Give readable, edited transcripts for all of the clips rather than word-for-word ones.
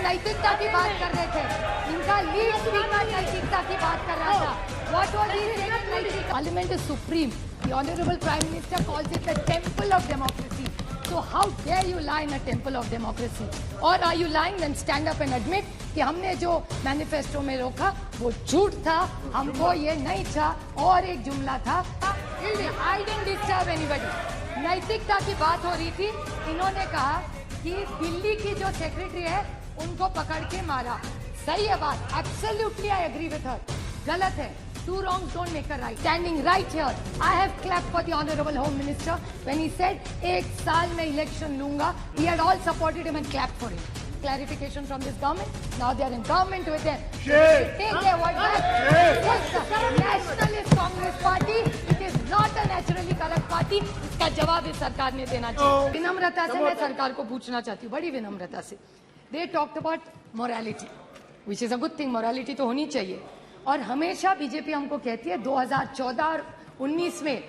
नैतिकता की बात कर रहे थे, इनका लीड स्पीकर नैतिकता की बात कर रहा था। What was he saying? Parliament is supreme. The Honorable Prime Minister calls it the temple of democracy. So how dare you lie in a temple of democracy? Or are you lying? Then stand up and admit कि हमने जो manifesto में रोका वो झूठ था, हमको ये नहीं था। और एक जुमला था, I didn't disturb anybody. नैतिकता की बात हो रही थी, इन्होंने कहा कि दिल्ली की जो सेक्रेटरी है उनको पकड़ के मारा। सही है बात, absolutely I agree with her. गलत है, two wrongs don't make a right. Standing right here, I have clapped for the Honorable Home Minister when he said एक साल में election लूंगा. We had all supported him and clapped for him. Clarification from this government. Now they are in government with them. Take their word back. Nationalist Congress Party. It is not a naturally correct party. इसका जवाब इस सरकार ने देना चाहिए। विनम्रता से मैं सरकार को पूछना चाहती हूँ, बड़ी विनम्रता से। They talked about morality, which is a good thing. Morality तो होनी चाहिए। और हमेशा बीजेपी हमको कहती है 2014 और 19 में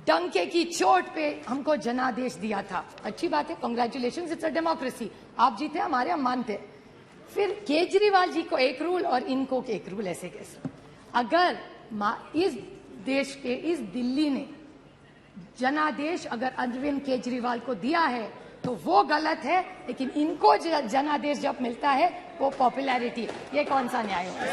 डंके की चोट पे हमको जनादेश दिया था। अच्छी बात है, कांग्रेचुलेशंस, इट्स अ डेमोक्रेसी। आप जीते, हमारे हम मानते। फिर केजरीवाल जी को एक रूल और इनको एक रूल, ऐसे कैसे? अगर इस देश के, इस दिल्ली ने जनादेश अगर अरविंद केजरीवाल को दिया है तो वो गलत है, लेकिन इनको जनादेश जब मिलता है वो पॉपुलैरिटी, ये कौन सा न्याय होगा?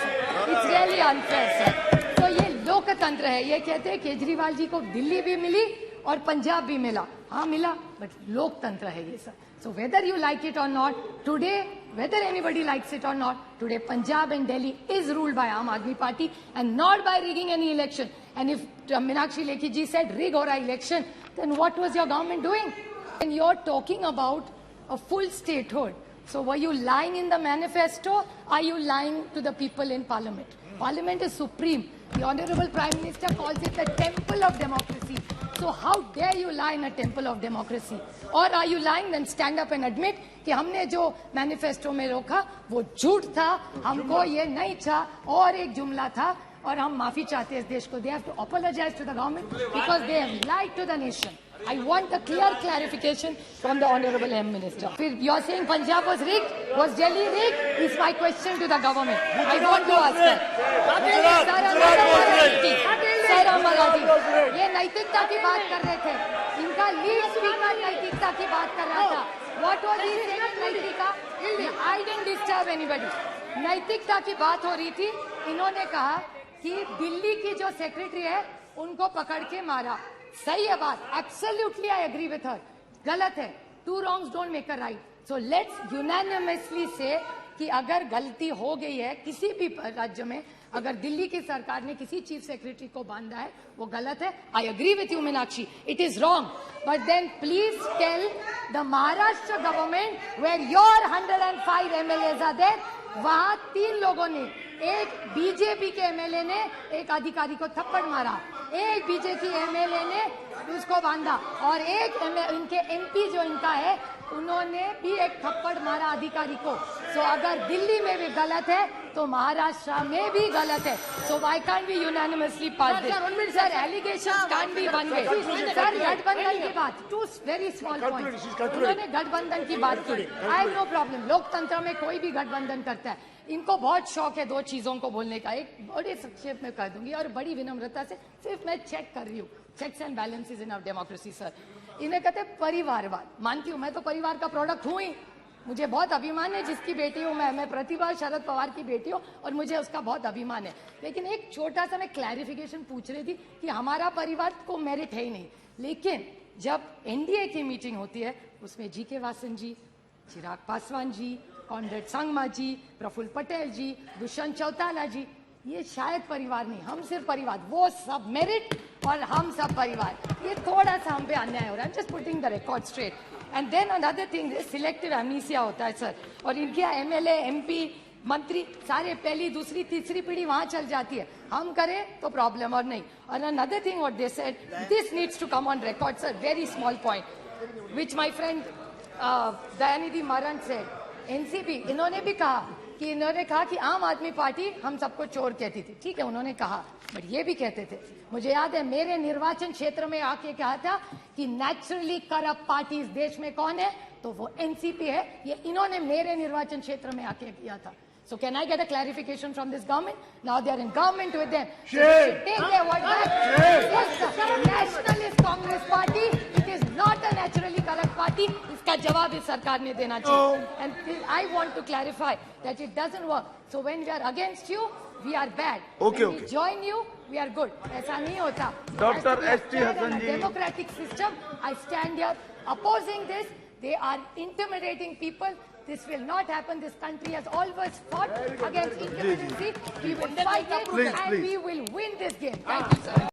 It's really unfair sir. तो ये लोकतंत्र है। ये कहते हैं केजरीवाल जी को दिल्ली भी मिली और पंजाब भी मिला। हाँ मिला, बट लोकतंत्र है ये sir. So whether you like it और not, today whether anybody likes it or not, today Punjab and Delhi is ruled by Aam Aadmi Party and not by rigging any election. And if Meenakshi Lekhi ji said rig or election, then what was your government doing? And you're talking about a full statehood. So were you lying in the manifesto? Are you lying to the people in Parliament? Parliament is supreme. The Honorable Prime Minister calls it the temple of democracy. So how dare you lie in a temple of democracy? Or are you lying? Then stand up and admit कि हमने जो manifesto में रोका वो झूठ था, हमको ये नहीं था, और एक जुमला था, और हम माफी चाहते हैं इस देश को। They have to apologize to the government because they have lied to the nation. I want a clear clarification from the Honorable M Minister. You are saying Punjab was rigged? Was Delhi rigged? Is my question to the government. I want to ask her. Sir Amraji, ये नैतिकता की बात कर रहे थे, इनका lead speaker नैतिकता की बात कर रहा था। What was he saying? नैतिकता? I didn't disturb anybody. नैतिकता की बात हो रही थी, इन्होंने कहा कि दिल्ली की जो सेक्रेटरी है उनको पकड़ के मारा। सही है बात, absolutely I agree with her. गलत है, two wrongs don't make a right. So let's unanimously say कि अगर गलती हो गई है किसी भी राज्य में, अगर दिल्ली की सरकार ने किसी चीफ सेक्रेटरी को बांधा है वो गलत है। I agree with you Meenakshi, it is wrong, but then please tell the Maharashtra government where your 105 MLAs are there, वहां 3 लोगों ने, एक बीजेपी के एमएलए ने एक अधिकारी को थप्पड़ मारा, एक बीजेपी एमएलए ने उसको बांधा, और एक इनके एमपी जो इनका है उन्होंने भी एक थप्पड़ मारा अधिकारी को। सो अगर दिल्ली में भी गलत है तो महाराष्ट्र में भी गलत है। So why can't be unanimously pass this? Sir allegations can't be one way. Sir गठबंधन की बात, 2 very small points, उन्होंने गठबंधन की बात की। आई हैव नो प्रॉब्लम, लोकतंत्र में कोई भी गठबंधन करता है। इनको बहुत शौक है 2 चीजों को बोलने का, एक बड़े संक्षेप में कर दूंगी और बड़ी विनम्रता से, सिर्फ मैं चेक कर रही हूँ, checks and balances in our democracy. Sir इन्हें कहते हैं परिवारवाद। मानती हूँ, मैं तो परिवार का प्रोडक्ट हूँ ही, मुझे बहुत अभिमान है जिसकी बेटी हूँ मैं प्रतिभा शरद पवार की बेटी हूँ और मुझे उसका बहुत अभिमान है। लेकिन एक छोटा सा मैं क्लैरिफिकेशन पूछ रही थी कि हमारा परिवार को मेरिट है ही नहीं, लेकिन जब एनडीए की मीटिंग होती है उसमें जीके वासन जी, चिराग पासवान जी, कॉनरेड संगमा जी, प्रफुल्ल पटेल जी, दुष्यंत चौटाला जी, ये शायद परिवार नहीं, हम सिर्फ परिवार, वो सब मेरिट और हम सब परिवार। ये थोड़ा सा हम पे अन्याय हो रहा है। Just putting the record straight. And then another thing, selective amnesia होता है सर, और इनके एमएलए, एमपी, मंत्री सारे पहली, दूसरी, तीसरी पीढ़ी वहां चल जाती है। हम करें तो प्रॉब्लम और नहीं। और another thing what they said, this needs to come on record sir, very small point, which my friend Dayanidhi Maran said, NCP इन्होंने भी कहा कि आम आदमी पार्टी हम सबको चोर कहती थी। ठीक है, उन्होंने कहा, बट ये भी कहते थे, मुझे याद है मेरे निर्वाचन क्षेत्र में आके कहा था कि नेचुरली करप्ट पार्टी इस देश में कौन है, तो वो एनसीपी है। ये इन्होंने मेरे निर्वाचन क्षेत्र में आके किया था। So can I get a clarification from this government? Now they are in government with them. So they should take their word back. Yes, the Nationalist Congress Party, it is not a naturally corrupt party. इसका जवाब इस सरकार ने देना चाहिए. And I want to clarify that it doesn't work. So when we are against you, we are bad. Okay, when we join you, we are good. ऐसा नहीं होता. Dr. As to be S.T. fair Hassan and a ji. democratic system, I stand here opposing this. They are intimidating people. This will not happen. This country has always fought against intimidacy. We will fight it Please, and please. we will win this game. Thank you, sir.